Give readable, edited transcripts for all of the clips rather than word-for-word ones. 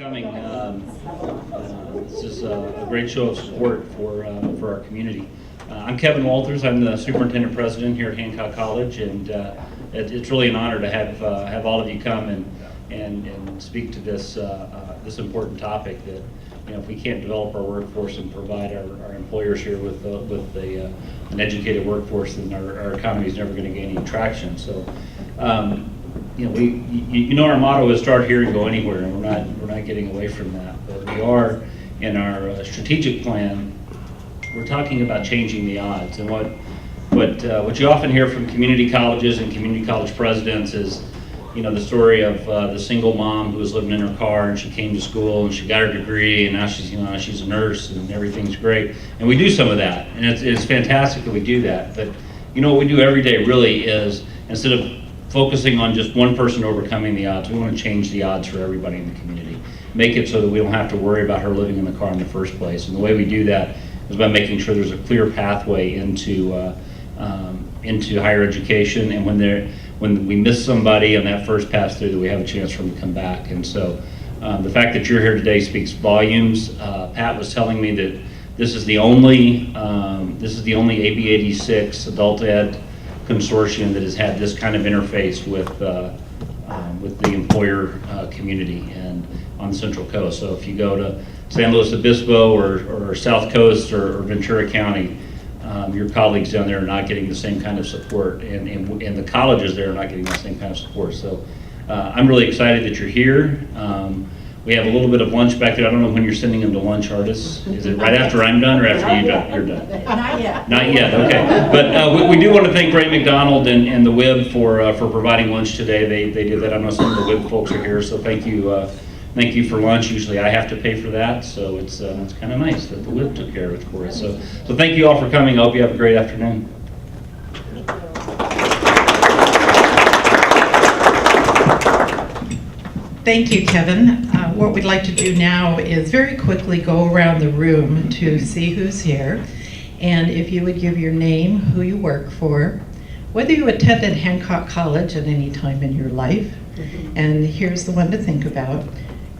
Coming. This is a great show of support for our community. I'm Kevin Walters. I'm the superintendent president here at Hancock College, and it's really an honor to have all of you come and speak to this this important topic. That if we can't develop our workforce and provide our employers here with an educated workforce, then our economy is never going to gain any traction. So. Our motto is start here and go anywhere, and we're not getting away from that. But we are, in our strategic plan, we're talking about changing the odds. And what you often hear from community colleges and community college presidents is, the story of the single mom who was living in her car and she came to school and she got her degree and now she's a nurse and everything's great. And we do some of that, and it's fantastic that we do that. But what we do every day really is, instead of focusing on just one person overcoming the odds, we want to change the odds for everybody in the community. Make it so that we don't have to worry about her living in the car in the first place. And the way we do that is by making sure there's a clear pathway into higher education, and when we miss somebody on that first pass through, that we have a chance for them to come back. And so the fact that you're here today speaks volumes. Pat was telling me that this is the only AB86 adult ed consortium that has had this kind of interface with the employer community and on the Central Coast. So if you go to San Luis Obispo or South Coast or Ventura County, your colleagues down there are not getting the same kind of support, and the colleges there are not getting the same kind of support. So I'm really excited that you're here. We have a little bit of lunch back there. I don't know when you're sending them to lunch, Artis. Is it right after I'm done or after you're done? Not yet. Not yet, okay. But we do want to thank Ray McDonald and the WIB for providing lunch today. They did that. I know some of the WIB folks are here, so thank you for lunch. Usually I have to pay for that, so it's kind of nice that the WIB took care of it for us. So thank you all for coming. I hope you have a great afternoon. Thank you, Kevin. What we'd like to do now is very quickly go around the room to see who's here. And if you would give your name, who you work for, whether you attended Hancock College at any time in your life, and here's the one to think about,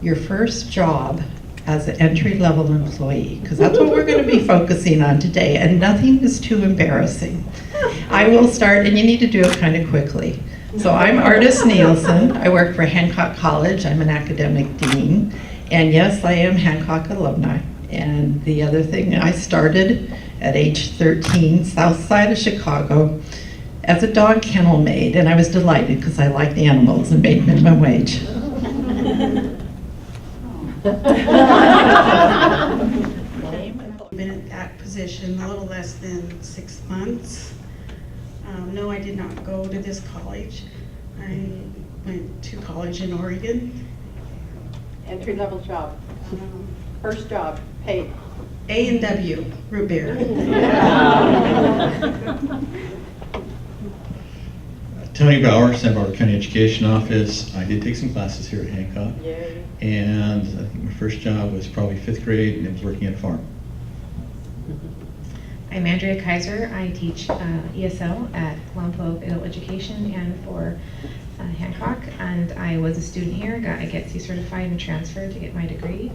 your first job as an entry-level employee, because that's what we're going to be focusing on today, and nothing is too embarrassing. I will start, and you need to do it kind of quickly. So I'm Artis Nielsen. I work for Hancock College. I'm an academic dean. And yes, I am Hancock alumni. And the other thing, I started at age 13, south side of Chicago, as a dog kennel maid. And I was delighted because I liked animals and made minimum wage. Been in that position a little less than 6 months. No, I did not go to this college. I went to college in Oregon. Entry-level job. First job, paid. A&W, root beer. Tony Bauer, Santa Barbara County Education Office. I did take some classes here at Hancock. Yay. And I think my first job was probably 5th grade, and it was working at a farm. I'm Andrea Kaiser. I teach ESL at Lompoc Adult Education and for Hancock, and I was a student here. I get certified and transferred to get my degree.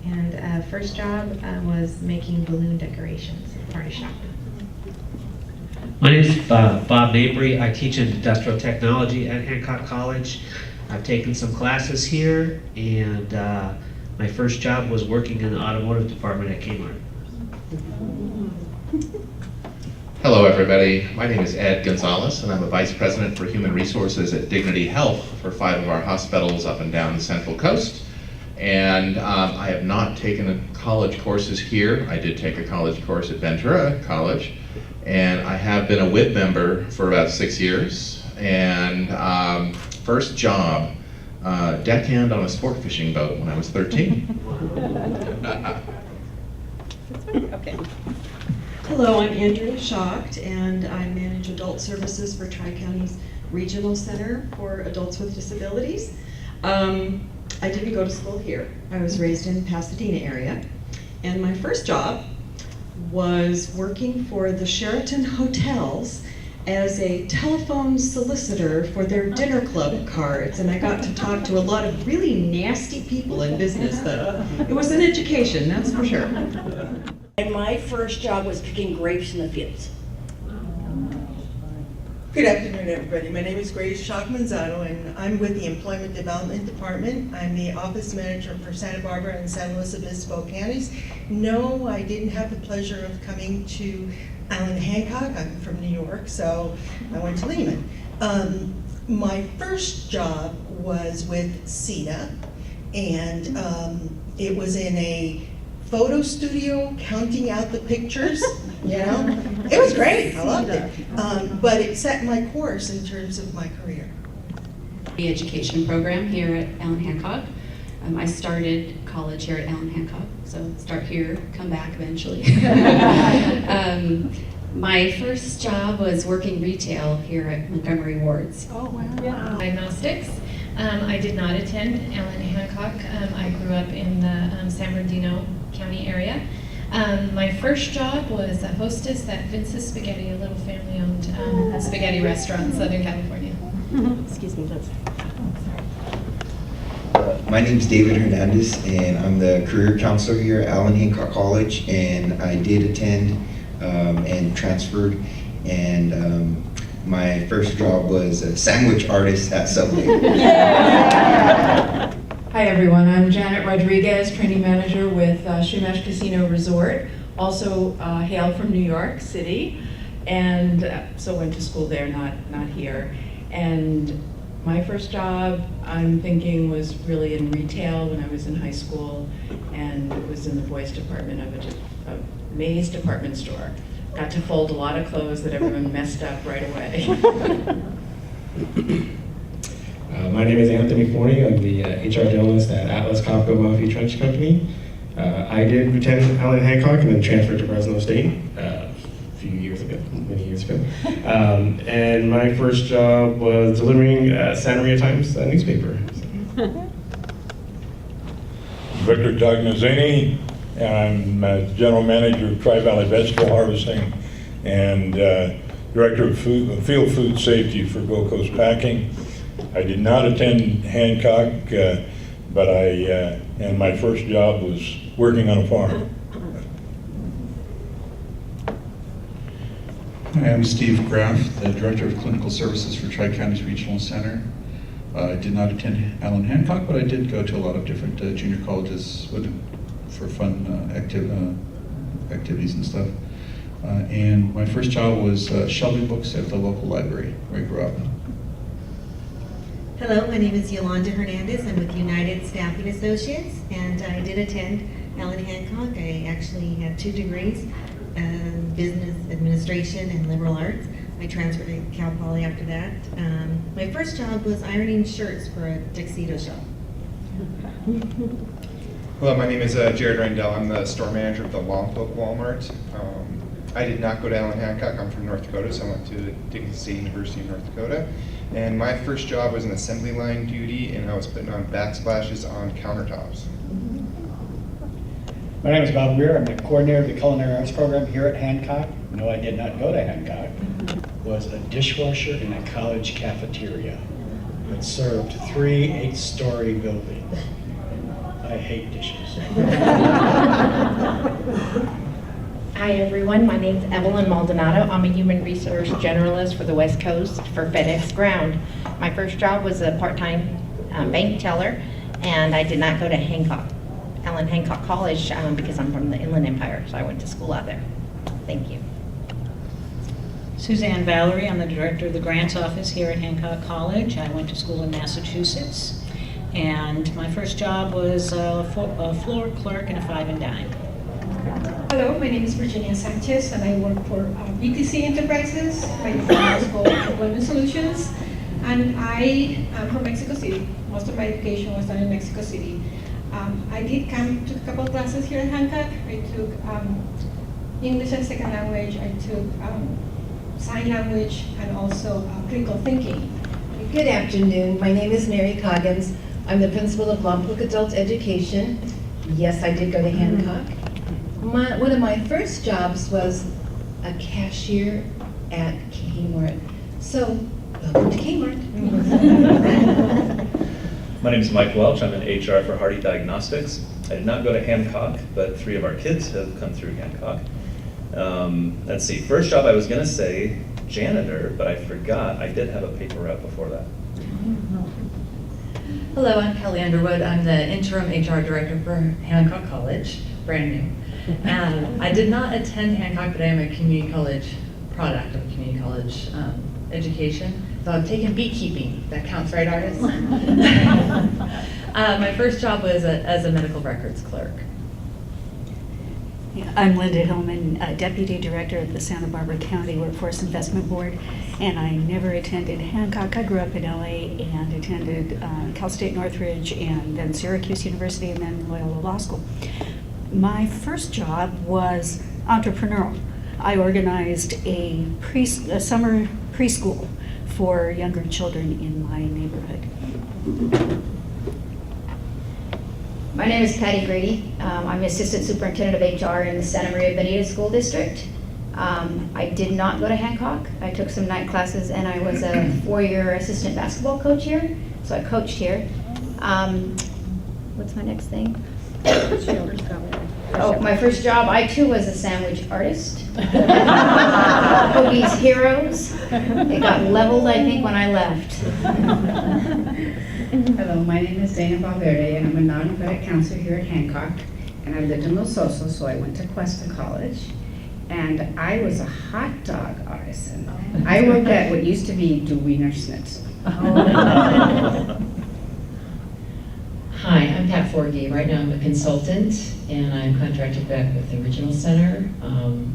And first job was making balloon decorations at a party shop. My name is Bob Mabry. I teach industrial technology at Hancock College. I've taken some classes here, and my first job was working in the automotive department at Kmart. Hello everybody, my name is Ed Gonzalez and I'm a Vice President for Human Resources at Dignity Health for 5 of our hospitals up and down the Central Coast. And I have not taken college courses here. I did take a college course at Ventura College, and I have been a WIB member for about 6 years. And first job, deckhand on a sport fishing boat when I was 13. Okay. Hello, I'm Andrea Schacht, and I manage adult services for Tri-County's Regional Center for Adults with Disabilities. I didn't go to school here. I was raised in Pasadena area, and my first job was working for the Sheraton Hotels as a telephone solicitor for their dinner club cards, and I got to talk to a lot of really nasty people in business. It was an education, that's for sure. And my first job was picking grapes in the fields. Good afternoon, everybody. My name is Grace Shock-Manzano, and I'm with the Employment Development Department. I'm the office manager for Santa Barbara and San Luis Obispo counties. No, I didn't have the pleasure of coming to Allan, Hancock. I'm from New York, so I went to Lehman. My first job was with CETA, and it was in a photo studio counting out the pictures. You know, it was great. I loved it. But it set my course in terms of my career. The education program here at Allan Hancock. I started college here at Allan Hancock, so start here, come back eventually. My first job was working retail here at Montgomery Wards. Oh, wow. Diagnostics. I did not attend Allan Hancock. I grew up in the San Bernardino County area. My first job was a hostess at Vince's Spaghetti, a little family-owned spaghetti restaurant in Southern California. Excuse me, please. My name is David Hernandez, and I'm the career counselor here at Allan Hancock College, and I did attend and transferred, and my first job was a sandwich artist at Subway. Hi everyone, I'm Janet Rodriguez, training manager with Shumash Casino Resort, also hail from New York City, and so went to school there, not here. And my first job, I'm thinking, was really in retail when I was in high school, and it was in the boys department of a Mays department store. Got to fold a lot of clothes that everyone messed up right away. My name is Anthony Forney. I'm the HR journalist at Atlas Copco Mafia Trench Company. I did attend Allan Hancock and then transferred to Fresno State a few years ago, many years ago. And my first job was delivering Santa Maria Times newspaper. Victor Tagnazzini, and I'm General Manager of Tri-Valley Vegetable Harvesting and Director of Field Food Safety for Gold Coast Packing. I did not attend Hancock, but and my first job was working on a farm. Hi, I'm Steve Graff, the Director of Clinical Services for Tri-Counties Regional Center. I did not attend Allan Hancock, but I did go to a lot of different junior colleges for fun activities and stuff. And my first job was shelving books at the local library where I grew up. Hello, my name is Yolanda Hernandez. I'm with United Staffing Associates, and I did attend Allan Hancock. I actually had 2 degrees, business administration and liberal arts. I transferred to Cal Poly after that. My first job was ironing shirts for a tuxedo shop. Hello, my name is Jared Randell. I'm the store manager of the Lompoc Walmart. I did not go to Allan Hancock. I'm from North Dakota, so I went to Dickinson State University of North Dakota. And my first job was an assembly line duty, and I was putting on backsplashes on countertops. My name is Bob Weir. I'm the coordinator of the Culinary Arts Program here at Hancock. No, I did not go to Hancock. Was a dishwasher in a college cafeteria that served 3 8-story buildings. I hate dishes. Hi everyone, my name's Evelyn Maldonado. I'm a human resource generalist for the West Coast for FedEx Ground. My first job was a part-time bank teller, and I did not go to Hancock, Allan Hancock College, because I'm from the Inland Empire, so I went to school out there. Thank you. Suzanne Valerie, I'm the director of the grants office here at Hancock College. I went to school in Massachusetts, and my first job was a floor clerk in a 5 and dime. Hello, my name is Virginia Sanchez, and I work for BTC Enterprises. My firm is called Employment Solutions, and I am from Mexico City. Most of my education was done in Mexico City. I did took a couple of classes here at Hancock. I took English as second language. I took sign language and also critical thinking. Good afternoon. My name is Mary Coggins. I'm the principal of Lompoc Adult Education. Yes, I did go to Hancock. One of my first jobs was a cashier at Kmart. So, welcome to Kmart. My name is Mike Welch. I'm in HR for Hardy Diagnostics. I did not go to Hancock, but 3 of our kids have come through Hancock. Let's see, first job I was gonna say janitor, but I forgot I did have a paper route before that. Hello, I'm Kelly Underwood. I'm the interim HR director for Hancock College, brand new. I did not attend Hancock, but I am a community college product of community college education. So I've taken beekeeping. That counts, right, artists? My first job was as a medical records clerk. I'm Linda Hillman, Deputy Director of the Santa Barbara County Workforce Investment Board, and I never attended Hancock. I grew up in LA and attended Cal State Northridge and then Syracuse University and then Loyola Law School. My first job was entrepreneurial. I organized a summer preschool for younger children in my neighborhood. My name is Patty Grady. I'm Assistant Superintendent of HR in the Santa Maria Bonita School District. I did not go to Hancock. I took some night classes and I was a 4-year assistant basketball coach here. So I coached here. What's my next thing? Oh, my first job, I too was a sandwich artist. Hoagie's Heroes. It got leveled, I think, when I left. Hello, my name is Dana Valverde, and I'm a non-credit counselor here at Hancock. And I lived in Los Osos, so I went to Cuesta College. And I was a hot dog artisan. I worked at what used to be Du Wiener Schnitzel. Hi, I'm Pat Forgey. Right now I'm a consultant, and I'm contracted back with the Regional Center,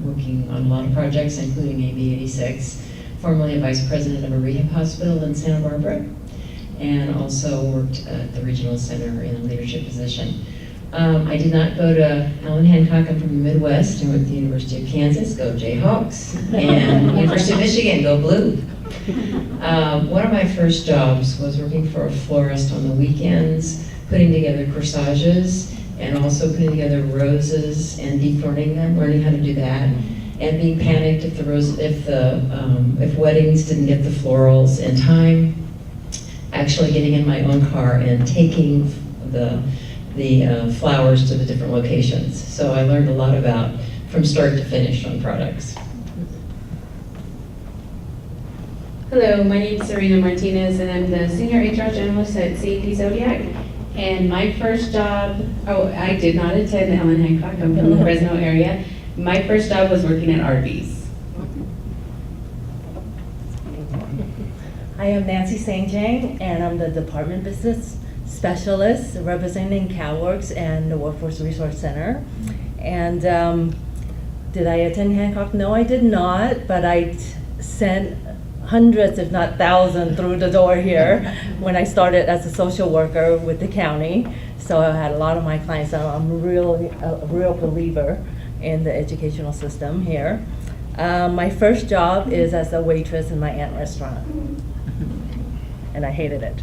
working on a lot of projects, including AB86, formerly a vice president of a rehab hospital in Santa Barbara, and also worked at the Regional Center in a leadership position. I did not go to Allan Hancock. I'm from the Midwest. I went to the University of Kansas, go Jayhawks, and University of Michigan, go Blue. One of my first jobs was working for a florist on the weekends, putting together corsages, and also putting together roses and dethorning them, learning how to do that, and being panicked if if weddings didn't get the florals in time. Actually getting in my own car and taking the flowers to the different locations. So I learned a lot about from start to finish on products. Hello, my name is Serena Martinez, and I'm the Senior HR Generalist at CAP Zodiac. And my first job, I did not attend Allan Hancock. I'm from the Fresno area. My first job was working at Arby's. I am Nancy St. Jane, and I'm the Department Business Specialist representing CalWorks and the Workforce Resource Center. And did I attend Hancock? No, I did not, but I sent hundreds, if not thousands, through the door here when I started as a social worker with the county. So I had a lot of my clients. So I'm really a real believer in the educational system here. My first job is as a waitress in my aunt's restaurant, and I hated it.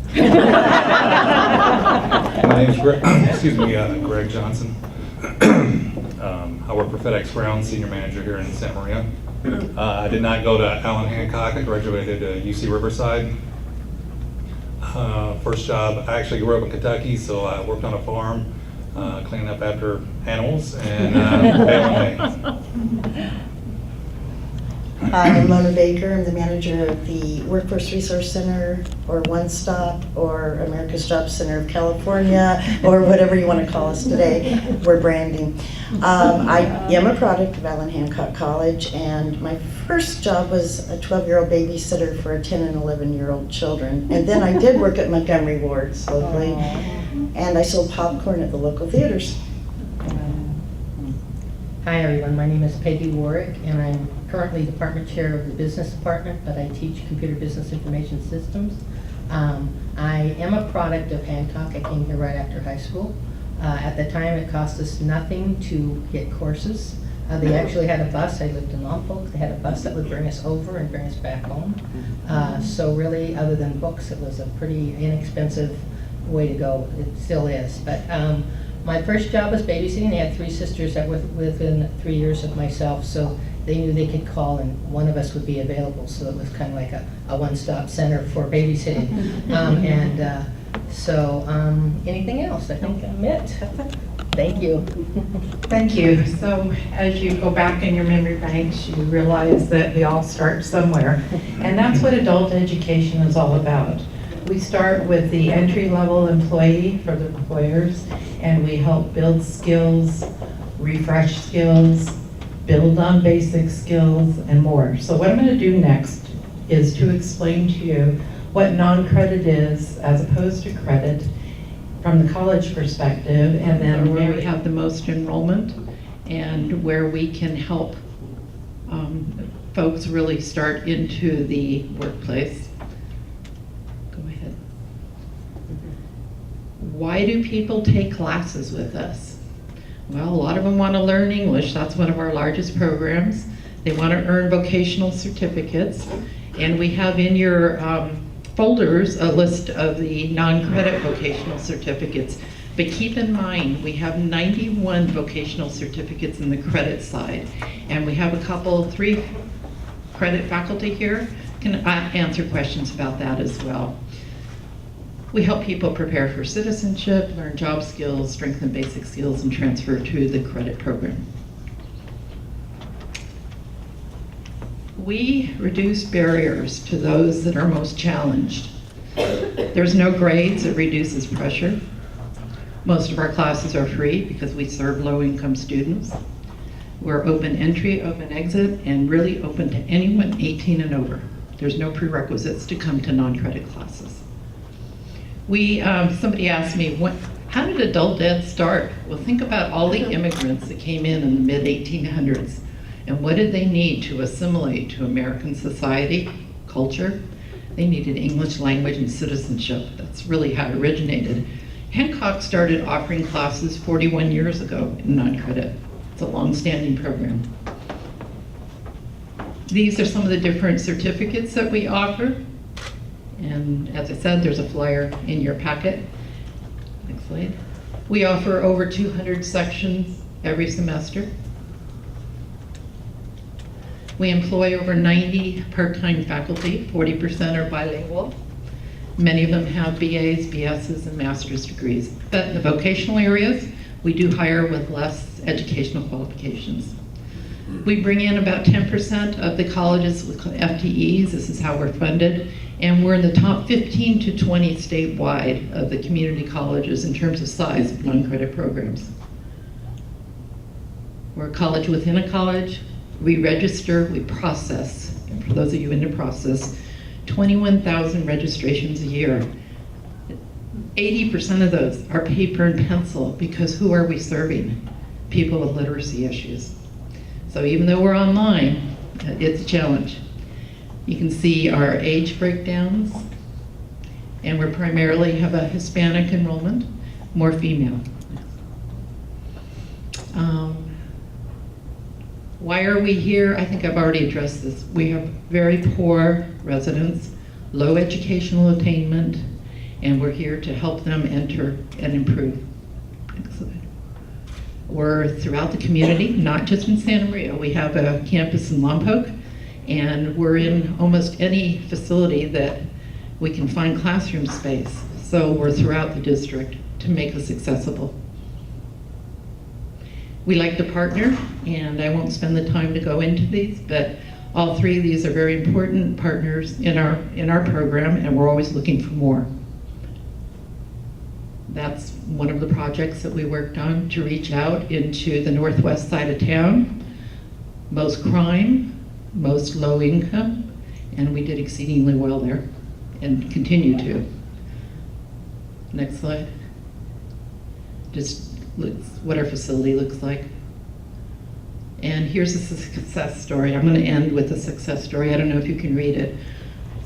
My name is Greg Johnson. I work for FedEx Ground, Senior Manager here in Santa Maria. I did not go to Allan Hancock. I graduated at UC Riverside. First job, I actually grew up in Kentucky, so I worked on a farm, cleaning up after animals and baling hay. Hi, I'm Mona Baker. I'm the manager of the Workforce Resource Center, or One Stop, or America's Job Center of California, or whatever you want to call us today. We're branding. I am a product of Allan Hancock College, and my first job was a 12-year-old babysitter for 10 and 11-year-old children. And then I did work at Montgomery Ward's locally, and I sold popcorn at the local theaters. Hi everyone, my name is Peggy Warwick, and I'm currently Department Chair of the Business Department, but I teach Computer Business Information Systems. I am a product of Hancock. I came here right after high school. At the time, it cost us nothing to get courses. They actually had a bus. I lived in Lompoc. They had a bus that would bring us over and bring us back home. So really, other than books, it was a pretty inexpensive way to go. It still is. But My first job was babysitting. I had 3 sisters that were within 3 years of myself, so they knew they could call and one of us would be available. So it was kind of like a one-stop center for babysitting. Anything else? I think I'm it. Thank you. Thank you. So as you go back in your memory banks, you realize that we all start somewhere. And that's what adult education is all about. We start with the entry-level employee for the employers, and we help build skills, refresh skills, build on basic skills, and more. So what I'm going to do next is to explain to you what non-credit is as opposed to credit from the college perspective, and then where we have the most enrollment and where we can help folks really start into the workplace. Go ahead. Why do people take classes with us? Well, a lot of them want to learn English. That's one of our largest programs. They want to earn vocational certificates, and we have in your folders a list of the non-credit vocational certificates. But keep in mind, we have 91 vocational certificates in the credit side, and we have a couple, 3 credit faculty here can answer questions about that as well. We help people prepare for citizenship, learn job skills, strengthen basic skills, and transfer to the credit program. We reduce barriers to those that are most challenged. There's no grades, it reduces pressure. Most of our classes are free because we serve low-income students. We're open entry, open exit, and really open to anyone 18 and over. There's no prerequisites to come to non-credit classes. Somebody asked me, how did adult ed start? Well, think about all the immigrants that came in the mid-1800s. And what did they need to assimilate to American society, culture? They needed English language and citizenship. That's really how it originated. Hancock started offering classes 41 years ago in non-credit. It's a long-standing program. These are some of the different certificates that we offer. And as I said, there's a flyer in your packet. Next slide. We offer over 200 sections every semester. We employ over 90 part-time faculty, 40% are bilingual. Many of them have BAs, BSs, and master's degrees. But in the vocational areas, we do hire with less educational qualifications. We bring in about 10% of the colleges with FTEs. This is how we're funded. And we're in the top 15 to 20 statewide of the community colleges in terms of size of non-credit programs. We're a college within a college. We register, we process, and for those of you in the process, 21,000 registrations a year. 80% of those are paper and pencil, because who are we serving? People with literacy issues. So even though we're online, it's a challenge. You can see our age breakdowns, and we primarily have a Hispanic enrollment, more female. Why are we here? I think I've already addressed this. We have very poor residents, low educational attainment, and we're here to help them enter and improve. Excellent. We're throughout the community, not just in Santa Maria. We have a campus in Lompoc, and we're in almost any facility that we can find classroom space. So we're throughout the district to make us accessible. We like to partner, and I won't spend the time to go into these, but all 3 of these are very important partners in our program, and we're always looking for more. That's one of the projects that we worked on to reach out into the northwest side of town. Most crime, most low income, and we did exceedingly well there and continue to. Next slide. Just looks what our facility looks like. And here's a success story. I'm going to end with a success story. I don't know if you can read it.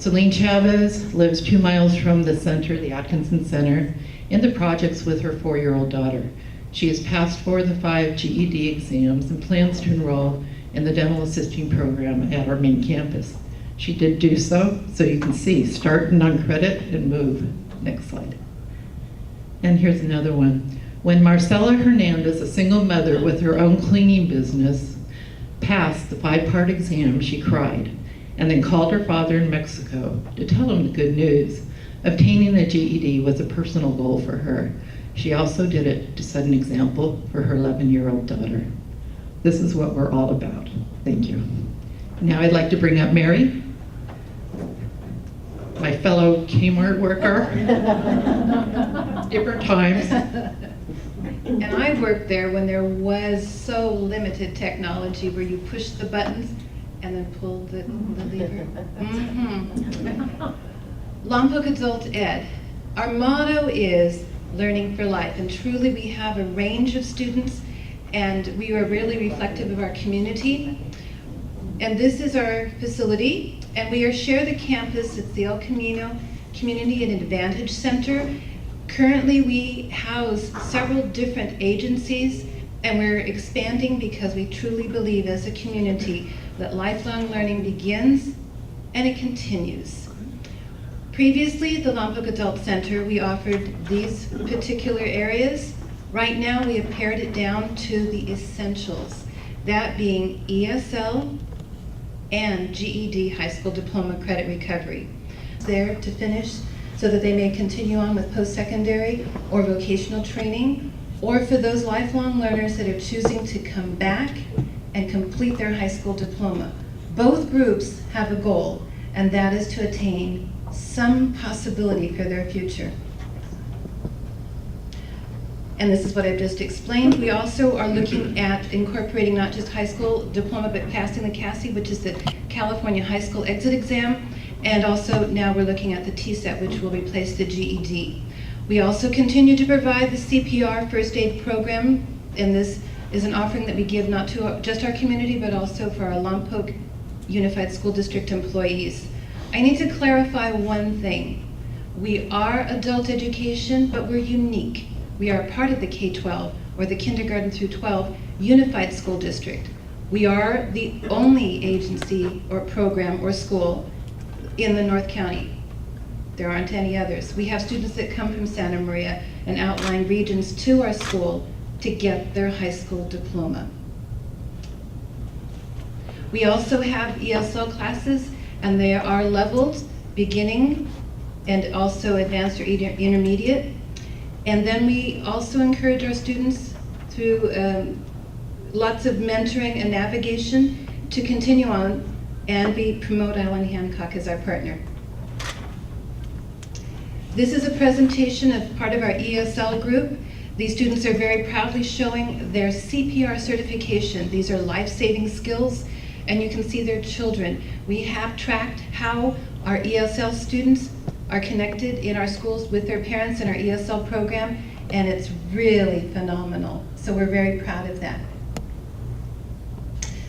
Celine Chavez lives 2 miles from the center, the Atkinson Center, in the projects with her 4-year-old daughter. She has passed 4 of the 5 GED exams and plans to enroll in the dental assisting program at our main campus. She did do so you can see, start non-credit and move. Next slide. And here's another one. When Marcela Hernandez, a single mother with her own cleaning business, passed the 5-part exam, she cried and then called her father in Mexico to tell him the good news. Obtaining a GED was a personal goal for her. She also did it to set an example for her 11-year-old daughter. This is what we're all about. Thank you. Now I'd like to bring up Mary, my fellow Kmart worker. Different times. And I worked there when there was so limited technology where you push the buttons and then pull the lever. Lompoc Adult Ed. Our motto is learning for life, and truly we have a range of students and we are really reflective of our community. And this is our facility, and we share the campus. It's the El Camino Community and Advantage Center. Currently, we house several different agencies, and we're expanding because we truly believe as a community that lifelong learning begins and it continues. Previously, at the Lompoc Adult Center, we offered these particular areas. Right now, we have pared it down to the essentials, that being ESL and GED, high school diploma credit recovery. There to finish so that they may continue on with post-secondary or vocational training, or for those lifelong learners that are choosing to come back and complete their high school diploma. Both groups have a goal, and that is to attain some possibility for their future. And this is what I've just explained. We also are looking at incorporating not just high school diploma, but passing the CASI, which is the California High School Exit Exam. And also now we're looking at the TSET, which will replace the GED. We also continue to provide the CPR first aid program, and this is an offering that we give not to just our community, but also for our Lompoc Unified School District employees. I need to clarify one thing. We are adult education, but we're unique. We are part of the K-12, or the kindergarten through 12 Unified School District. We are the only agency or program or school in the North County. There aren't any others. We have students that come from Santa Maria and outlying regions to our school to get their high school diploma. We also have ESL classes, and they are leveled, beginning and also advanced or intermediate. And then we also encourage our students through lots of mentoring and navigation to continue on, and we promote Allan Hancock as our partner. This is a presentation of part of our ESL group. These students are very proudly showing their CPR certification. These are life-saving skills, and you can see their children. We have tracked how our ESL students are connected in our schools with their parents in our ESL program, and it's really phenomenal. So we're very proud of that.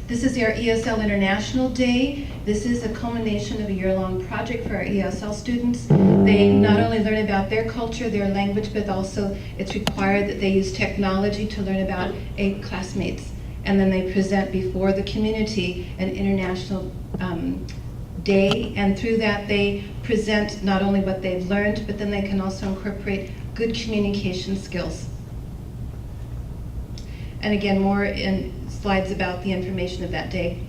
This is our ESL International Day. This is a culmination of a year-long project for our ESL students. They not only learn about their culture, their language, but also it's required that they use technology to learn about classmates. And then they present before the community an international day, and through that they present not only what they've learned, but then they can also incorporate good communication skills. And again, more in slides about the information of that day.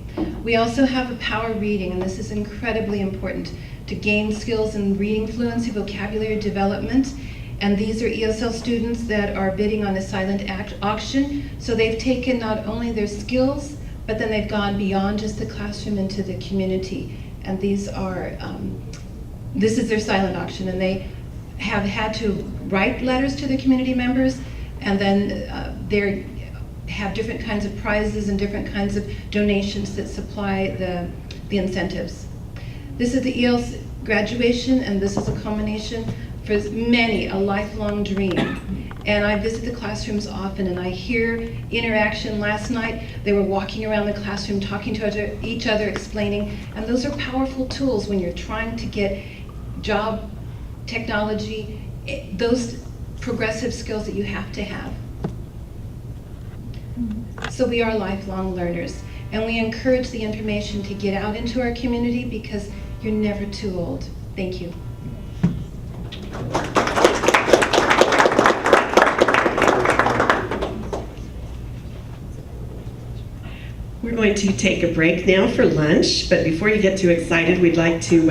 We also have a power reading, and this is incredibly important to gain skills in reading fluency, vocabulary development. And these are ESL students that are bidding on a silent auction. So they've taken not only their skills, but then they've gone beyond just the classroom into the community. And these are, this is their silent auction, and they have had to write letters to the community members, and then they have different kinds of prizes and different kinds of donations that supply the incentives. This is the EL's graduation, and this is a culmination for many, a lifelong dream. And I visit the classrooms often, and I hear interaction. Last night, they were walking around the classroom, talking to each other, explaining, and those are powerful tools when you're trying to get job, technology, those progressive skills that you have to have. So we are lifelong learners, and we encourage the information to get out into our community because you're never too old. Thank you. We're going to take a break now for lunch, but before you get too excited, we'd like to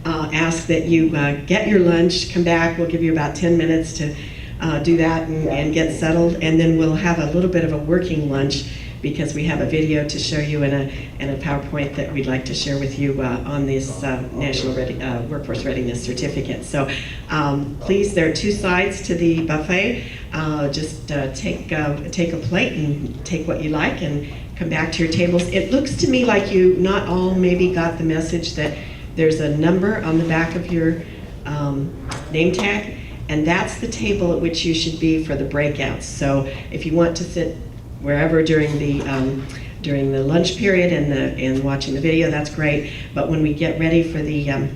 ask that you get your lunch, come back. We'll give you about 10 minutes to do that and get settled, and then we'll have a little bit of a working lunch because we have a video to show you and a PowerPoint that we'd like to share with you on this National Workforce Readiness Certificate. So please, there are two sides to the buffet. Just take a plate and take what you like and come back to your tables. It looks to me like you not all maybe got the message that there's a number on the back of your name tag, and that's the table at which you should be for the breakouts. So if you want to sit wherever during the lunch period and watching the video, that's great. But when we get ready for the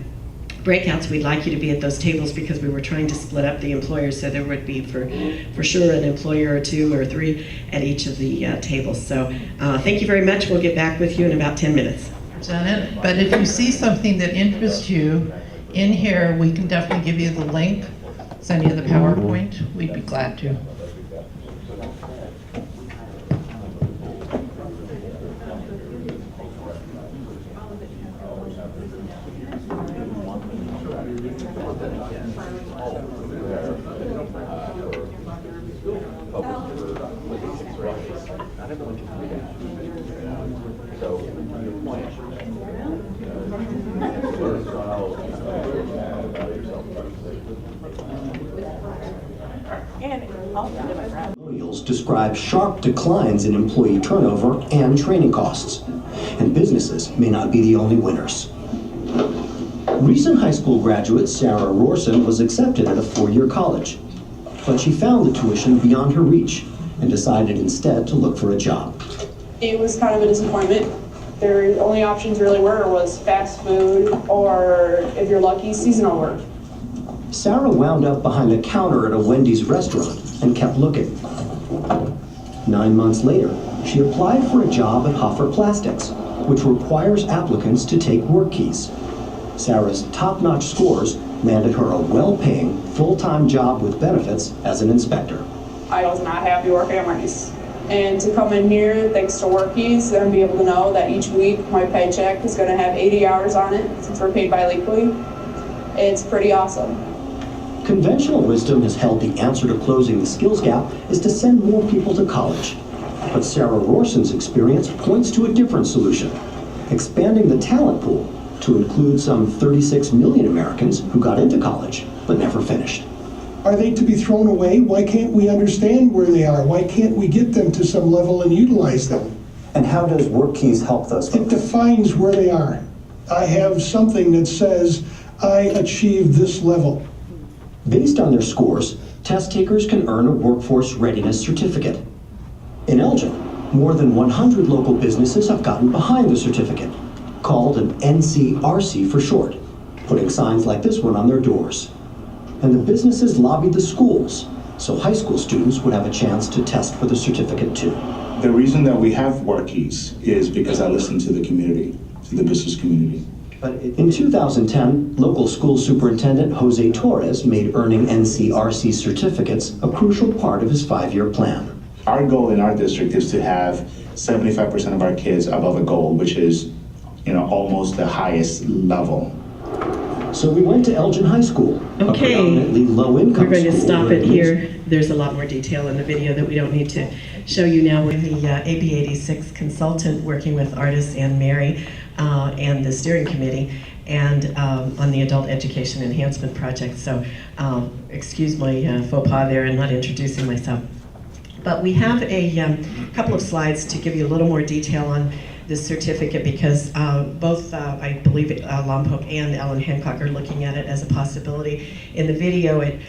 breakouts, we'd like you to be at those tables because we were trying to split up the employers, so there would be for sure an employer or two or three at each of the tables. So thank you very much. We'll get back with you in about 10 minutes. Janet, but if you see something that interests you in here, we can definitely give you the link, send you the PowerPoint. We'd be glad to. Testimonials describe sharp declines in employee turnover and training costs, and businesses may not be the only winners. Recent high school graduate Sarah Rorson was accepted at a four-year college, but she found the tuition beyond her reach and decided instead to look for a job. It was kind of a disappointment. Their only options really was fast food or, if you're lucky, seasonal work. Sarah wound up behind the counter at a Wendy's restaurant and kept looking. 9 months later, she applied for a job at Hoffer Plastics, which requires applicants to take work keys. Sarah's top-notch scores landed her a well-paying, full-time job with benefits as an inspector. I was not happy working at Wendy's. And to come in here, thanks to Workies, and be able to know that each week my paycheck is going to have 80 hours on it, since we're paid bi-weekly, it's pretty awesome. Conventional wisdom has held the answer to closing the skills gap is to send more people to college. But Sarah Rorson's experience points to a different solution, expanding the talent pool to include some 36 million Americans who got into college but never finished. Are they to be thrown away? Why can't we understand where they are? Why can't we get them to some level and utilize them? And how does WorkKeys help those folks? It defines where they are. I have something that says, I achieved this level. Based on their scores, test takers can earn a workforce readiness certificate. In Elgin, more than 100 local businesses have gotten behind the certificate, called an NCRC for short, putting signs like this one on their doors. And the businesses lobbied the schools, so high school students would have a chance to test for the certificate too. The reason that we have WorkKeys is because I listen to the community, to the business community. But in 2010, local school superintendent Jose Torres made earning NCRC certificates a crucial part of his 5-year plan. Our goal in our district is to have 75% of our kids above a goal, which is, almost the highest level. So we went to Elgin High School, Okay, a predominantly low-income we're going to school stop where it here. There's a lot more detail in the video that we don't need to show you now. With the AB86 consultant working with Artis and Mary and the steering committee and on the Adult Education Enhancement Project. So excuse my faux pas there and not introducing myself. But we have a couple of slides to give you a little more detail on this certificate because both, I believe, Lompoc and Allan Hancock are looking at it as a possibility. In the video, it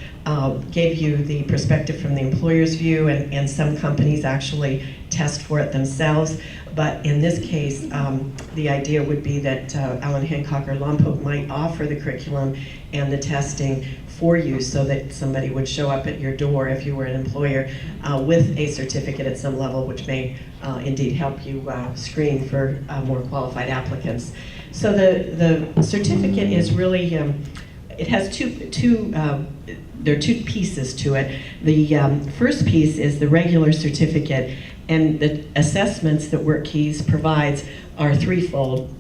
gave you the perspective from the employer's view, and some companies actually test for it themselves. But in this case, the idea would be that Allan Hancock or Lompoc might offer the curriculum and the testing for you so that somebody would show up at your door if you were an employer with a certificate at some level, which may indeed help you screen for more qualified applicants. So the certificate is really it has there are two pieces to it. The first piece is the regular certificate, and the assessments that WorkKeys provides are threefold: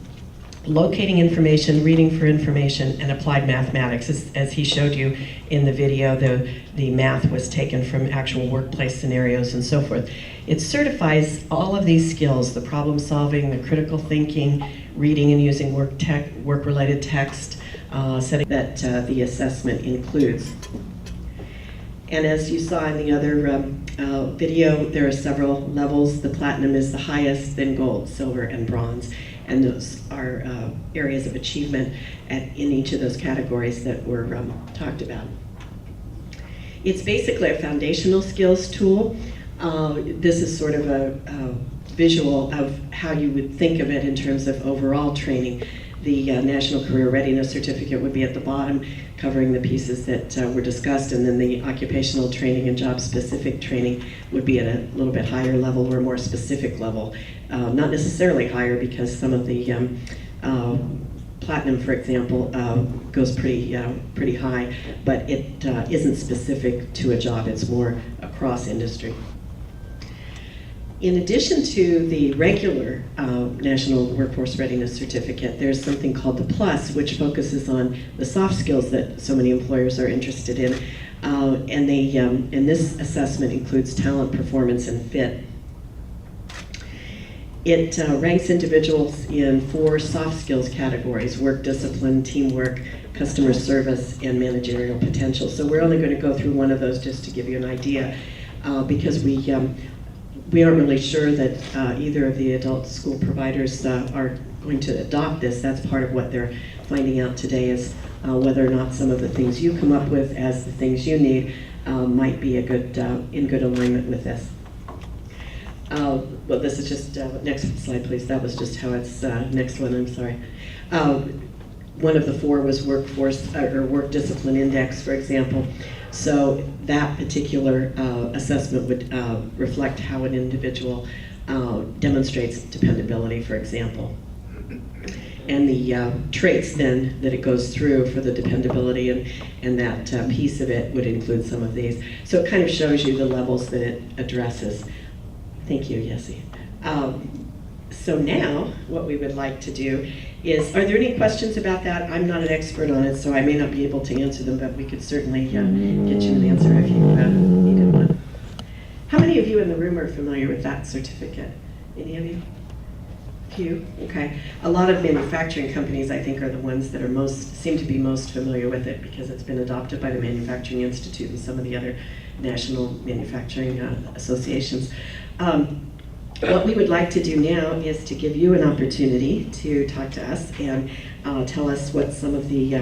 locating information, reading for information, and applied mathematics. As he showed you in the video, the math was taken from actual workplace scenarios and so forth. It certifies all of these skills: the problem solving, the critical thinking, reading and using work-related text, setting that the assessment includes. And as you saw in the other video, there are several levels. The platinum is the highest, then gold, silver, and bronze. And those are areas of achievement in each of those categories that were talked about. It's basically a foundational skills tool. This is sort of a visual of how you would think of it in terms of overall training. The National Career Readiness Certificate would be at the bottom, covering the pieces that were discussed, and then the occupational training and job-specific training would be at a little bit higher level or more specific level. Not necessarily higher, because some of the platinum, for example, goes pretty high, but it isn't specific to a job. It's more across industry. In addition to the regular National Workforce Readiness Certificate, there's something called the Plus, which focuses on the soft skills that so many employers are interested in. And this assessment includes talent, performance, and fit. It ranks individuals in 4 soft skills categories: work discipline, teamwork, customer service, and managerial potential. So we're only going to go through one of those just to give you an idea, because we aren't really sure that either of the adult school providers are going to adopt this. That's part of what they're finding out today, is whether or not some of the things you come up with as the things you need might be in good alignment with this. Well, this is just, next slide please. That was just how it's, next one, I'm sorry. One of the 4 was workforce or work discipline index, for example. So that particular assessment would reflect how an individual demonstrates dependability, for example. And the traits then that it goes through for the dependability and that piece of it would include some of these. So it kind of shows you the levels that it addresses. Thank you, Yessie. So now, what we would like to do is, are there any questions about that? I'm not an expert on it, so I may not be able to answer them, but we could certainly get you an answer if you needed one. How many of you in the room are familiar with that certificate? Any of you? Few? Okay. A lot of manufacturing companies, I think, are the ones that are seem to be most familiar with it, because it's been adopted by the Manufacturing Institute and some of the other national manufacturing associations. What we would like to do now is to give you an opportunity to talk to us and tell us what some of the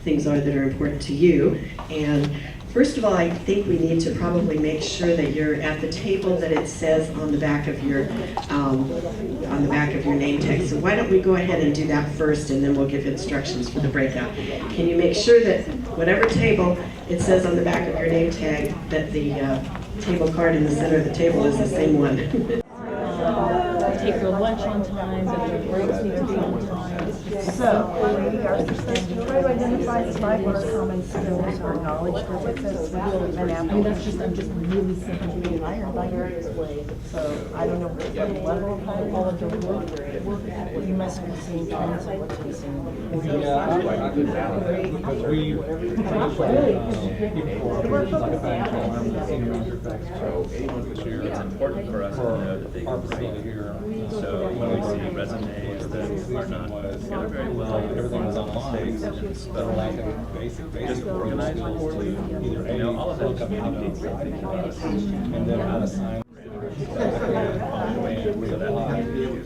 things are that are important to you. And first of all, I think we need to probably make sure that you're at the table that it says on the back of your name tag. So why don't we go ahead and do that first, and then we'll give instructions for the breakout. Can you make sure that whatever table it says on the back of your name tag, that the table card in the center of the table is the same one? Take their lunch on time, that their breaks need to be on time. So, in regards to this, we try to identify the 5 what are common skills or knowledge differences and I mean, I'm just really simply hired by various ways. So, I don't know what level of high quality work you must be seeing trends of what you're seeing. Yeah, I could validate, because we It's important for us to know that they can read here. So when we see resumes that are not together very well, everything was online, misspelled, basic organized skills to either all of that communicates something to us. and then how to sign.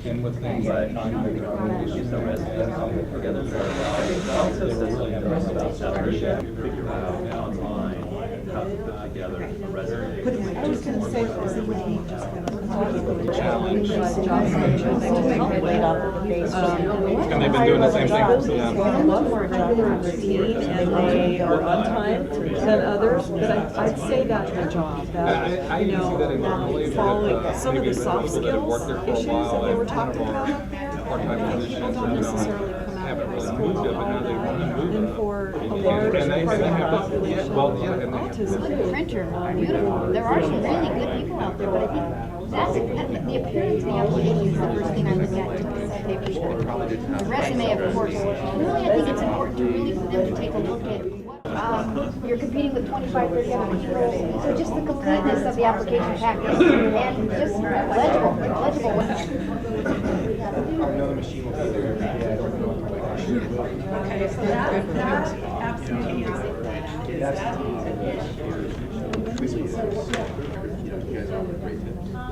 And with things like use the resume together very well. Also systems about figure out online how to put together a resume. I was going to say, is it would be just challenge. And they've been doing the same thing for them. A lot more job routine and they are on time than others, but I'd say that's the job. I You know, following some of the soft skills issues that they were talking about up there, people don't necessarily come out of high school difficult to for a large part of the population. Autism. Printer are beautiful. There are some really good people out there, but I think the appearance of the application is the first thing I look at to decide maybe the resume, of course. Really, I think it's important to really for them to take a look at you're competing with 25, 30 other people, so just the completeness of the application package and just legible. Okay, so that absenteeism.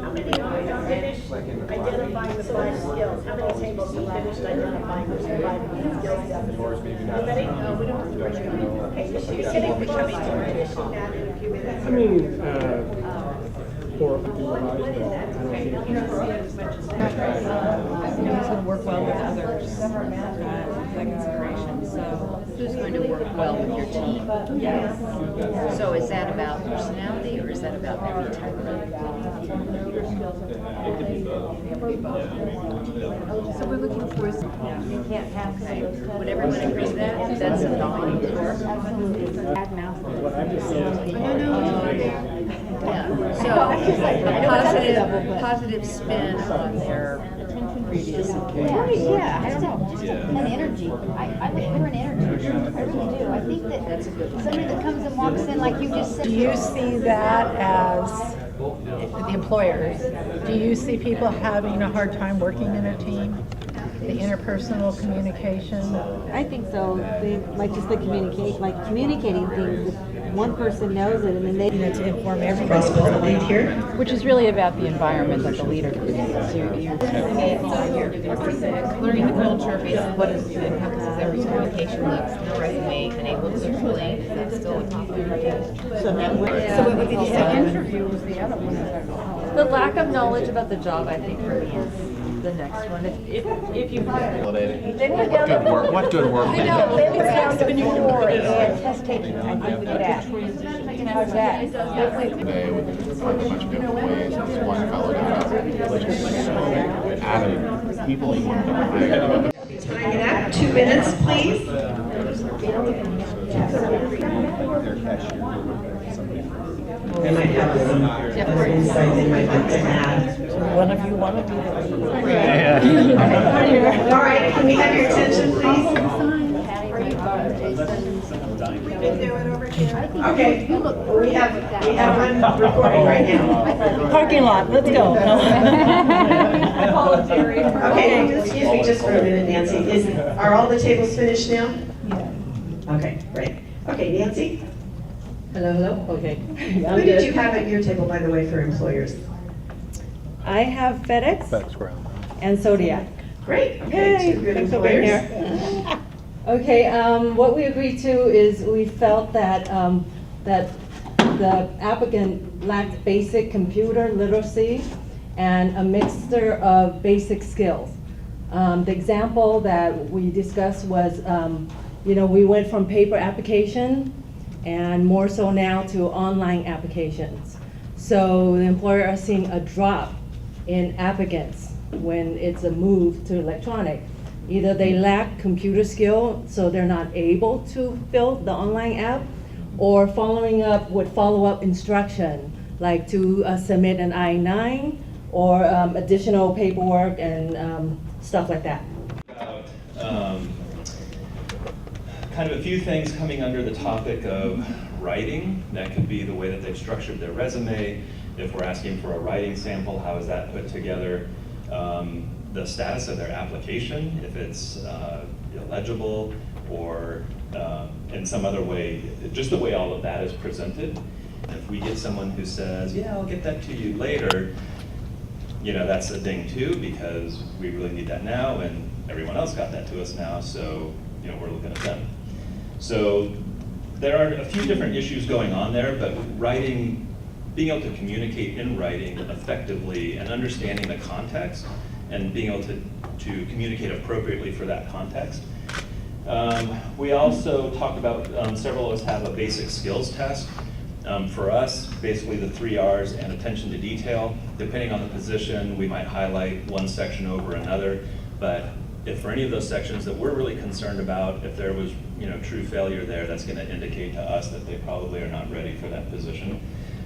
How many are finished identifying the 5 skills? How many tables have finished identifying the 5 skills? Anybody? No, we don't have to raise your hand. Okay, you're getting close to finishing that in a few minutes. I mean, Who's going to work well with others? That consideration. So, Who's going to work well with your team? yes. So is that about personality or is that about every type So we're looking for. You can't have, would everyone agree with that? That's a dominant bad mouth. So positive spin on their previous. Yeah, I don't know. An energy. I look for an energy. I really do. I think that somebody that comes and walks in like you just said. Do you see that as the employers? Do you see people having a hard time working in a team? The interpersonal communication? I think so. They like just the communicating things. One person knows it, and then they to inform everybody what's going on here. which is really about the environment that the leader creates. Learning the culture, basically what is encompasses every communication looks, the resume, and able to explain, that's still a top So what would be the interview was the other one. The lack of knowledge about the job, I think, for me is the next one. If you What good work? I know, then we're down to 4 and test taking. I think we could add. How's that? Today with a bunch of different ways, and this one fellow added people he wanted to hire. Tying it up, 2 minutes, please. I might have some more insight they might like to add. One of you want to be the leader. Yeah. All right, can we have your attention, please? Okay, we have one recording right now. Parking lot, let's go. Okay, excuse me just for a minute, Nancy. Are all the tables finished now? Yeah. Okay, great. Okay, Nancy? Hello, okay. Who did you have at your table, by the way, for employers? I have FedEx Ground. and Zodiac. Great, okay, two good employers. Okay, what we agreed to is we felt that that the applicant lacked basic computer literacy and a mixture of basic skills. The example that we discussed was, we went from paper application and more so now to online applications. So the employer are seeing a drop in applicants when it's a move to electronic. Either they lack computer skill, so they're not able to fill the online app, or following up with follow-up instruction, like to submit an I-9 or additional paperwork and stuff like that. Kind of a few things coming under the topic of writing. That could be the way that they've structured their resume. If we're asking for a writing sample, how is that put together? The status of their application, if it's illegible or in some other way, just the way all of that is presented. If we get someone who says, yeah, I'll get that to you later, that's a ding too, because we really need that now, and everyone else got that to us now, so we're looking at them. So there are a few different issues going on there, but writing, being able to communicate in writing effectively and understanding the context and being able to communicate appropriately for that context. We also talked about, several of us have a basic skills test. For us, basically the 3 R's and attention to detail. Depending on the position, we might highlight one section over another, but if for any of those sections that we're really concerned about, if there was, true failure there, that's going to indicate to us that they probably are not ready for that position.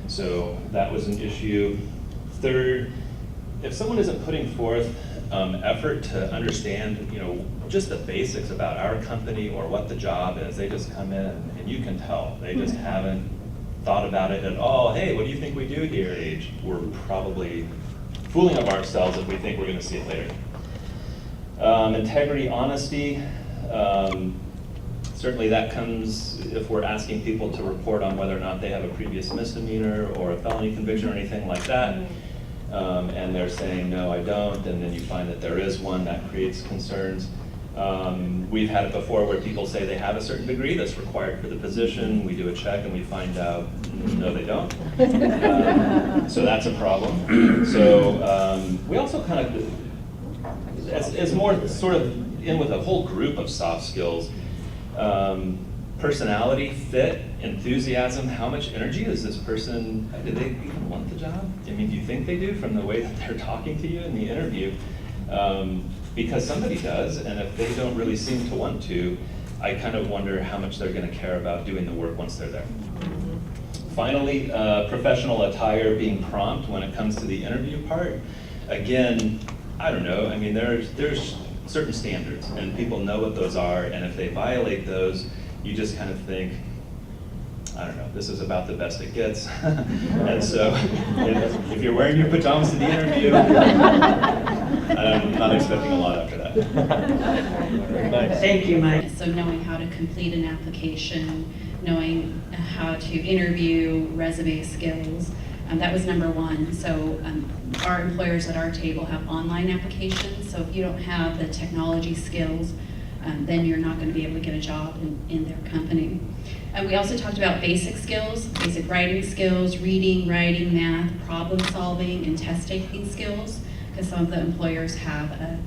So that was an issue. Third, if someone isn't putting forth effort to understand, just the basics about our company or what the job is, they just come in and you can tell they just haven't thought about it at all. Hey, what do you think we do here age? We're probably fooling of ourselves if we think we're going to see it later. Integrity, honesty, certainly that comes if we're asking people to report on whether or not they have a previous misdemeanor or a felony conviction or anything like that. And they're saying, no, I don't, and then you find that there is one, that creates concerns. We've had it before where people say they have a certain degree that's required for the position. We do a check and we find out, no, they don't. So that's a problem. So we also kind of, as more sort of in with a whole group of soft skills, personality, fit, enthusiasm, how much energy does this person, do they even want the job? I mean, do you think they do from the way that they're talking to you in the interview? Because somebody does, and if they don't really seem to want to, I kind of wonder how much they're going to care about doing the work once they're there. Finally, professional attire, being prompt when it comes to the interview part. Again, I don't know, I mean, there's certain standards, and people know what those are, and if they violate those, you just kind of think, I don't know, this is about the best it gets. And so, if you're wearing your pajamas to the interview, I'm not expecting a lot after that. Nice. Thank you, Mike. So knowing how to complete an application, knowing how to interview, resume skills, that was number one. So our employers at our table have online applications, so if you don't have the technology skills, then you're not going to be able to get a job in their company. We also talked about basic skills, basic writing skills, reading, writing, math, problem solving, and test taking skills, because some of the employers have a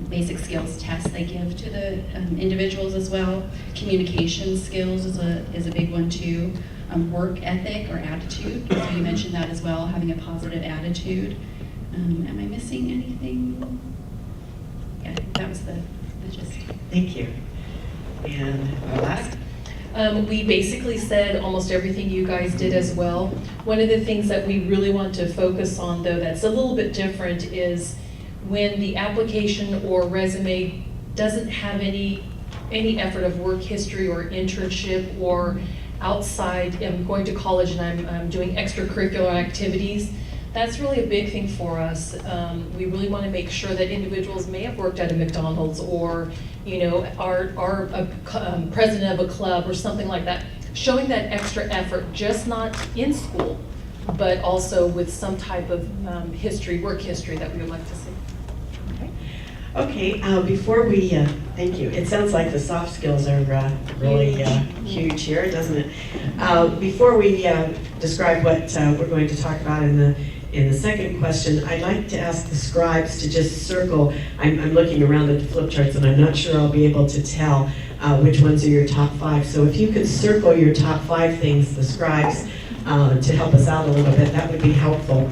basic skills test they give to the individuals as well. Communication skills is a big one too. Work ethic or attitude, so you mentioned that as well, having a positive attitude. Am I missing anything? Yeah, that was the gist. Thank you. And last? We basically said almost everything you guys did as well. One of the things that we really want to focus on, though, that's a little bit different is when the application or resume doesn't have any effort of work history or internship or outside, I'm going to college and I'm doing extracurricular activities. That's really a big thing for us. We really want to make sure that individuals may have worked at a McDonald's or, are a president of a club or something like that. Showing that extra effort, just not in school, but also with some type of work history that we would like to see. Okay, before we, thank you. It sounds like the soft skills are really huge here, doesn't it? Before we describe what we're going to talk about in the second question, I'd like to ask the scribes to just circle. I'm looking around at the flip charts and I'm not sure I'll be able to tell which ones are your top 5. So if you could circle your top 5 things, the scribes, to help us out a little bit, that would be helpful.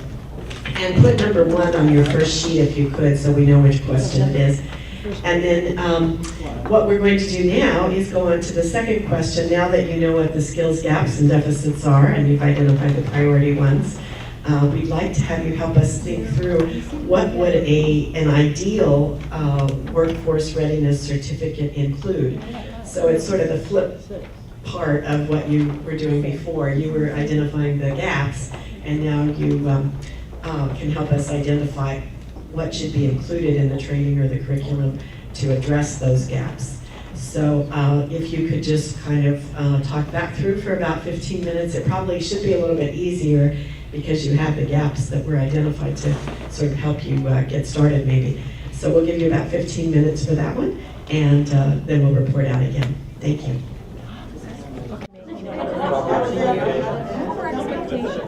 And put number 1 on your first sheet if you could, so we know which question it is. And then what we're going to do now is go on to the second question. Now that you know what the skills gaps and deficits are, and you've identified the priority ones, we'd like to have you help us think through what would an ideal workforce readiness certificate include. So it's sort of the flip part of what you were doing before. You were identifying the gaps, and now you can help us identify what should be included in the training or the curriculum to address those gaps. So if you could just kind of talk that through for about 15 minutes, it probably should be a little bit easier because you have the gaps that were identified to sort of help you get started maybe. So we'll give you about 15 minutes for that one, and then we'll report out again. Thank you.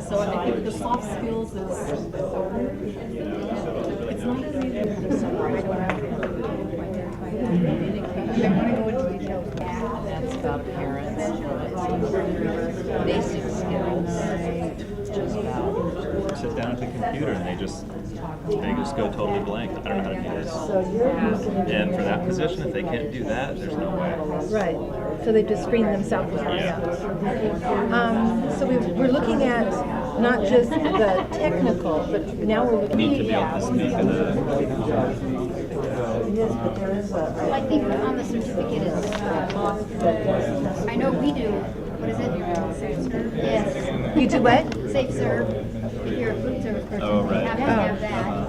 So I think the soft skills is, it's not as easy to separate what I they want to go into details. That's about parents, basic skills, just about sit down at the computer and they just go totally blank. I don't know how to do this. And for that position, if they can't do that, there's no way. Right. So they just screen themselves. So we're looking at not just the technical, but now we're looking Need to be able to speak in I think on the certificate is, I know we do, what is it? Safe serve? Yes. You do what? Safe serve. If you're a food service person, Oh, right. you have to have that.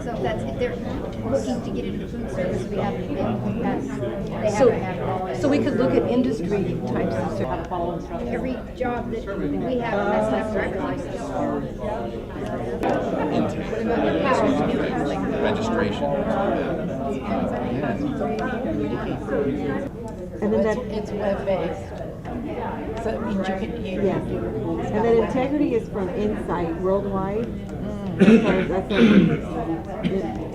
So if they're looking to get into food service, we have to they have to have that. So we could look at industry types of service. Every job that we have, that's like driver's license. Registration. And then that, It's web-based. So it means you can, yeah. And then integrity is from Insight Worldwide. Because that's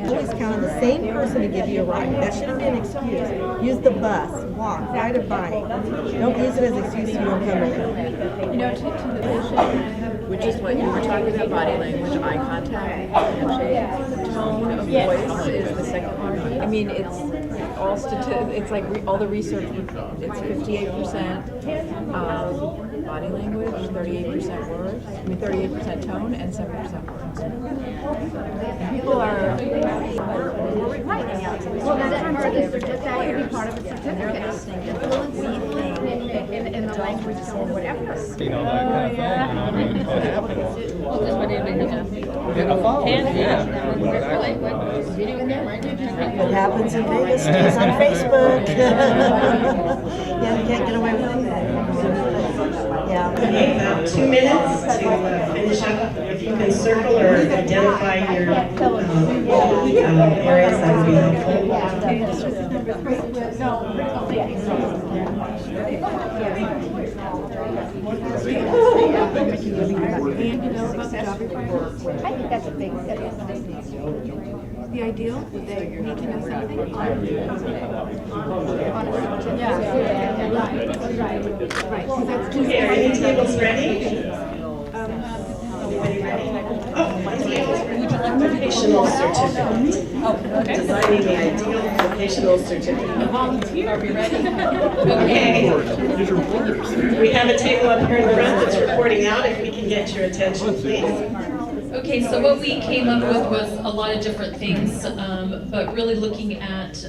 always count on the same person to give you a ride. That shouldn't be an excuse. Use the bus, walk, ride a bike. Don't use it as an excuse you don't come in. You know, to the vision, which is what you were talking about, body language, eye contact, handshake, tone of voice is the second part. I mean, it's all it's like all the research, it's 58% body language, 38% words, 38% tone, and 7% words. People are... Well, that's part of the certificate, that would be part of the certificate. In the language or whatever. You know, that kind of thing, you know, what happened? What happens in Vegas stays on Facebook. Yeah, you can't get away with that. Yeah. Okay, about 2 minutes to finish up. If you can circle or identify your areas, that would be helpful. I think that's a big step. The ideal, would they need to know something? Right. So that's just. Okay, are any tables ready? Vocational certificate. Designing the ideal vocational certificate. Are we ready? Okay. We have a table up here in the front that's reporting out. If we can get your attention, please. Okay, so what we came up with was a lot of different things, but really looking at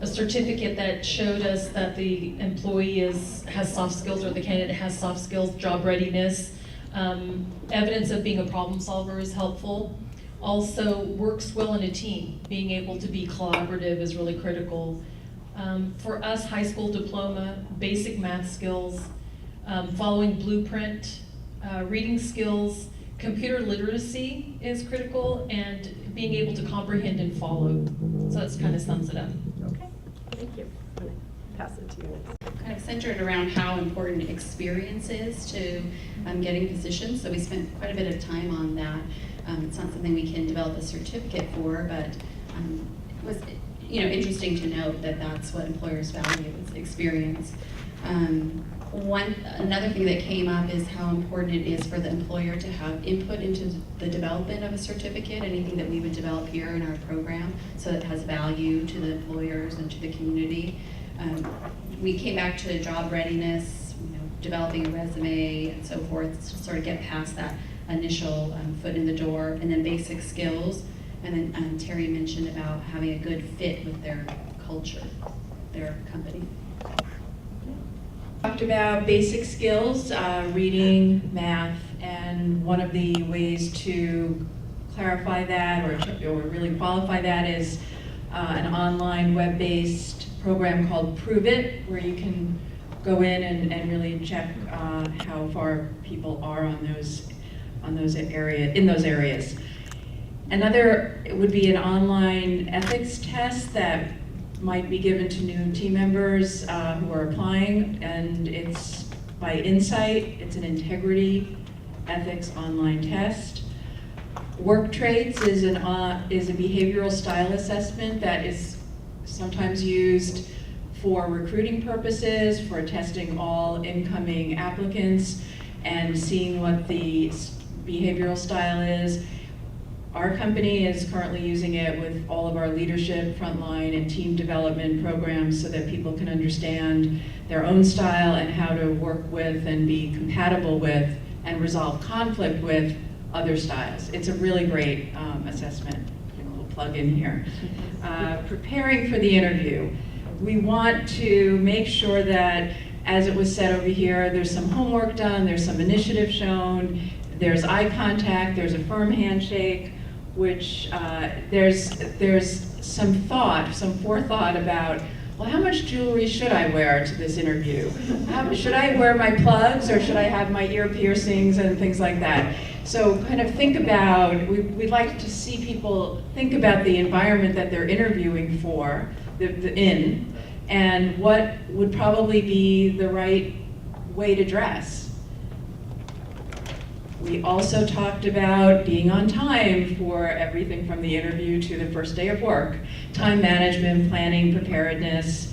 a certificate that showed us that the employee has soft skills, or the candidate has soft skills, job readiness. Evidence of being a problem solver is helpful. Also, works well in a team. Being able to be collaborative is really critical. For us, high school diploma, basic math skills, following blueprint, reading skills, computer literacy is critical, and being able to comprehend and follow. So that kind of sums it up. Okay, thank you. I'm gonna pass it to you. Kind of centered around how important experience is to getting positions. So we spent quite a bit of time on that. It's not something we can develop a certificate for, but it was interesting to note that that's what employers value is experience. Another thing that came up is how important it is for the employer to have input into the development of a certificate, anything that we would develop here in our program, so that it has value to the employers and to the community. We came back to job readiness, developing a resume and so forth, to sort of get past that initial foot in the door, and then basic skills. And then Terry mentioned about having a good fit with their culture, their company. Talked about basic skills, reading, math, and one of the ways to clarify that or really qualify that is an online web-based program called Prove It, where you can go in and really check how far people are in those areas. Another would be an online ethics test that might be given to new team members who are applying, and it's by Insight. It's an integrity ethics online test. Work Traits is a behavioral style assessment that is sometimes used for recruiting purposes, for testing all incoming applicants and seeing what the behavioral style is. Our company is currently using it with all of our leadership, frontline, and team development programs so that people can understand their own style and how to work with and be compatible with and resolve conflict with other styles. It's a really great assessment. A little plug in here. Preparing for the interview. We want to make sure that, as it was said over here, there's some homework done, there's some initiative shown, there's eye contact, there's a firm handshake, which there's some thought, some forethought about, well, how much jewelry should I wear to this interview? Should I wear my plugs or should I have my ear piercings and things like that? So kind of think about, we'd like to see people think about the environment that they're interviewing for, and what would probably be the right way to dress. We also talked about being on time for everything from the interview to the first day of work, time management, planning, preparedness,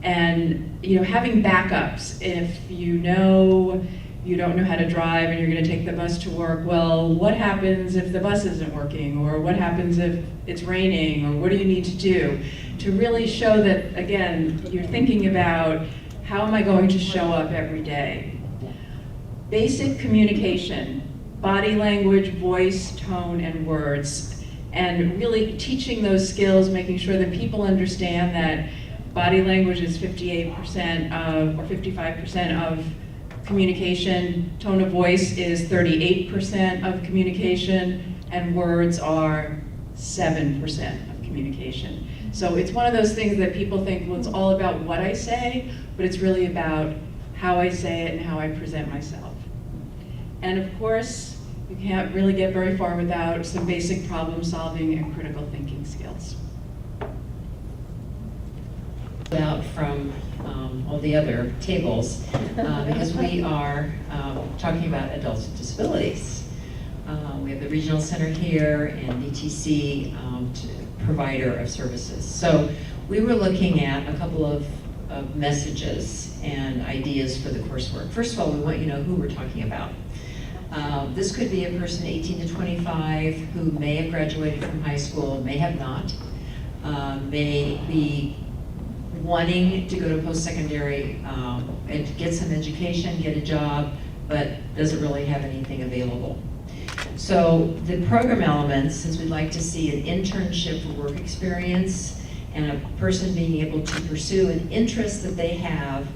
and having backups. If you don't know how to drive and you're going to take the bus to work, well, what happens if the bus isn't working? Or what happens if it's raining? Or what do you need to do? To really show that, again, you're thinking about, how am I going to show up every day? Basic communication, body language, voice, tone, and words, and really teaching those skills, making sure that people understand that body language is 58% of, or 55% of communication, tone of voice is 38% of communication, and words are 7% of communication. So it's one of those things that people think, well, it's all about what I say, but it's really about how I say it and how I present myself. And of course, you can't really get very far without some basic problem solving and critical thinking skills. Out from all the other tables, because we are talking about adults with disabilities. We have the regional center here and DTC provider of services. So we were looking at a couple of messages and ideas for the coursework. First of all, we want you to know who we're talking about. This could be a person 18 to 25 who may have graduated from high school, may have not, may be wanting to go to post-secondary and get some education, get a job, but doesn't really have anything available. So the program elements, since we'd like to see an internship for work experience and a person being able to pursue an interest that they have.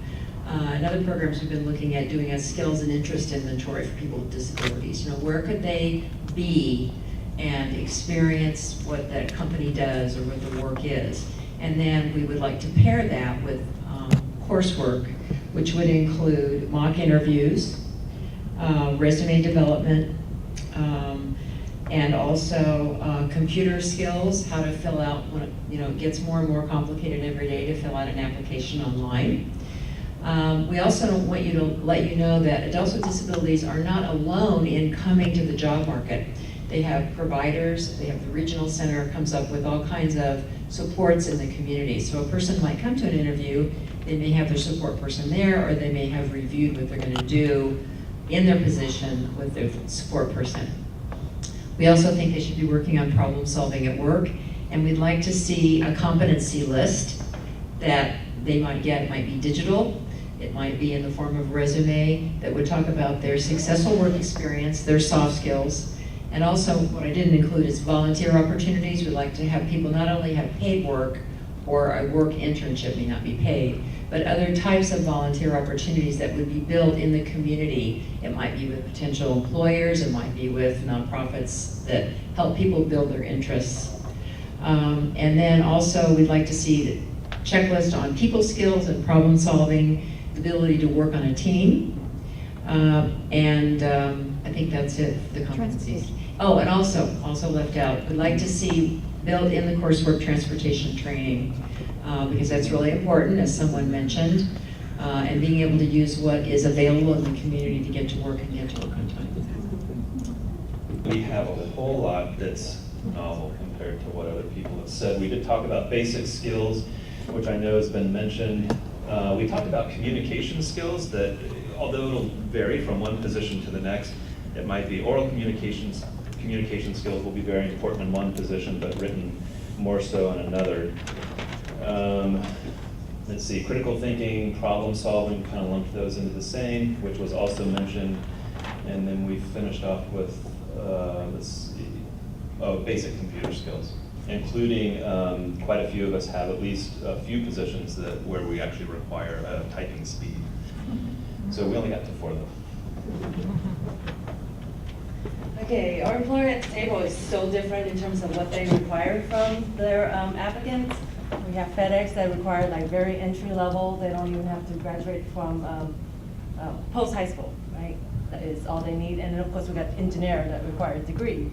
In other programs we've been looking at doing a skills and interest inventory for people with disabilities. Where could they be and experience what that company does or what the work is. And then we would like to pair that with coursework, which would include mock interviews, resume development, and also computer skills, how to fill out, when it gets more and more complicated every day to fill out an application online. We also want you to let you know that adults with disabilities are not alone in coming to the job market. They have providers, they have the regional center comes up with all kinds of supports in the community. So a person might come to an interview, they may have their support person there, or they may have reviewed what they're going to do in their position with their support person. We also think they should be working on problem solving at work, and we'd like to see a competency list that they might get. It might be digital, it might be in the form of a resume that would talk about their successful work experience, their soft skills, and also what I didn't include is volunteer opportunities. We'd like to have people not only have paid work, or a work internship may not be paid, but other types of volunteer opportunities that would be built in the community. It might be with potential employers, it might be with nonprofits that help people build their interests. And then also we'd like to see the checklist on people skills and problem solving, the ability to work on a team, and I think that's it for the competencies. Oh, and also left out, we'd like to see built in the coursework transportation training, because that's really important, as someone mentioned, and being able to use what is available in the community to get to work and get to work on time. We have a whole lot that's novel compared to what other people have said. We did talk about basic skills, which I know has been mentioned. We talked about communication skills that, although it'll vary from one position to the next, It might be oral communication skills will be very important in one position, but written more so in another. Let's see, critical thinking, problem solving, kind of lumped those into the same, which was also mentioned. And then we finished off with, let's see, basic computer skills, including quite a few of us have at least a few positions where we actually require typing speed. So we only got to 4 though. Okay, our employer at the table is so different in terms of what they require from their applicants. We have FedEx that require like very entry level. They don't even have to graduate from post high school, right? That is all they need. And then of course we got engineer that requires a degree.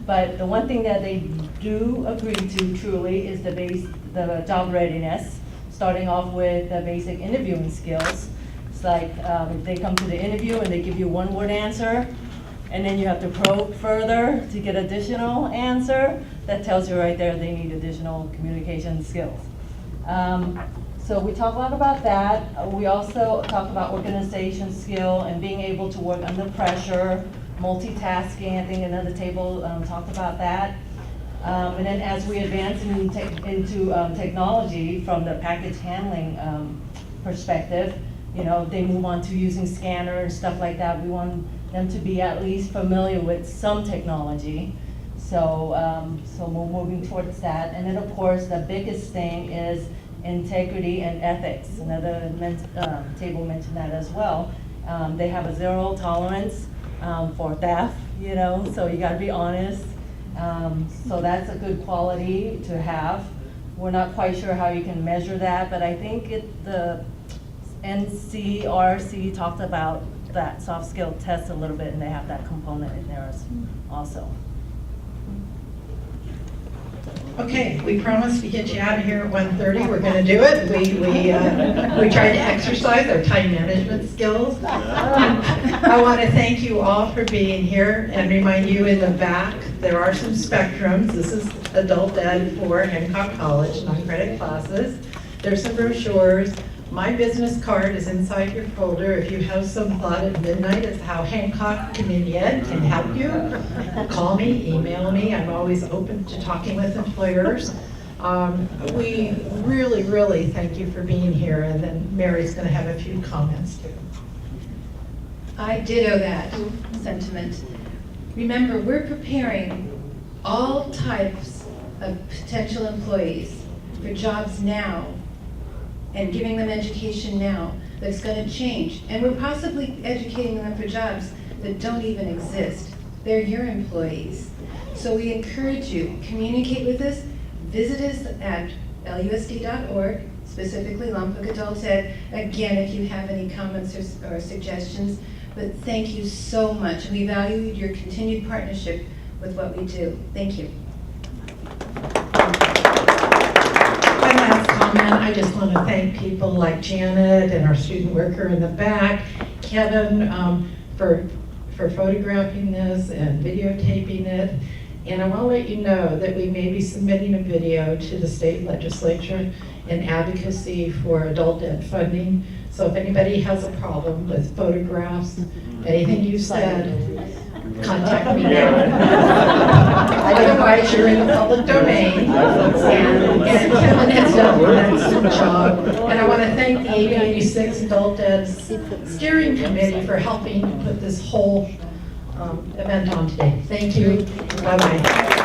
But the one thing that they do agree to truly is the job readiness, starting off with the basic interviewing skills. It's like if they come to the interview and they give you one word answer, and then you have to probe further to get additional answer, that tells you right there they need additional communication skills. So we talk a lot about that. We also talk about organization skill and being able to work under pressure, multitasking. I think another table talked about that. And then as we advance into technology from the package handling perspective, you know, they move on to using scanner and stuff like that. We want them to be at least familiar with some technology. So, so we're moving towards that. And then of course, the biggest thing is integrity and ethics. Another table mentioned that as well. They have a 0 tolerance for theft, you know, so you gotta be honest. So that's a good quality to have. We're not quite sure how you can measure that, but I think the NCRC talked about that soft skill test a little bit, and they have that component in there also. Okay, we promised to get you out of here at 1:30. We're going to do it. We tried to exercise our time management skills. I want to thank you all for being here and remind you in the back there are some spectrums. This is adult ed for Hancock College, non-credit classes. There's some brochures. My business card is inside your folder. If you have some thought at midnight as to how Hancock Community Ed can help you, call me, email me. I'm always open to talking with employers. We really, really thank you for being here, and then Mary's going to have a few comments too. I ditto that sentiment. Remember, we're preparing all types of potential employees for jobs now, and giving them education now that's going to change. And we're possibly educating them for jobs that don't even exist. They're your employees. So we encourage you, communicate with us, visit us at lusd.org, specifically Lompoc Adult Ed. Again, if you have any comments or suggestions, but thank you so much. We value your continued partnership with what we do. Thank you. I just want to thank people like Janet and our student worker in the back, Kevin, for photographing this and videotaping it. And I want to let you know that we may be submitting a video to the state legislature in advocacy for adult ed funding. So if anybody has a problem with photographs, anything you said, contact me now. Otherwise, you're in the public domain. And Kevin has done an excellent job. And I want to thank the AB86 Adult Ed Steering Committee for helping put this whole event on today. Thank you. Bye-bye.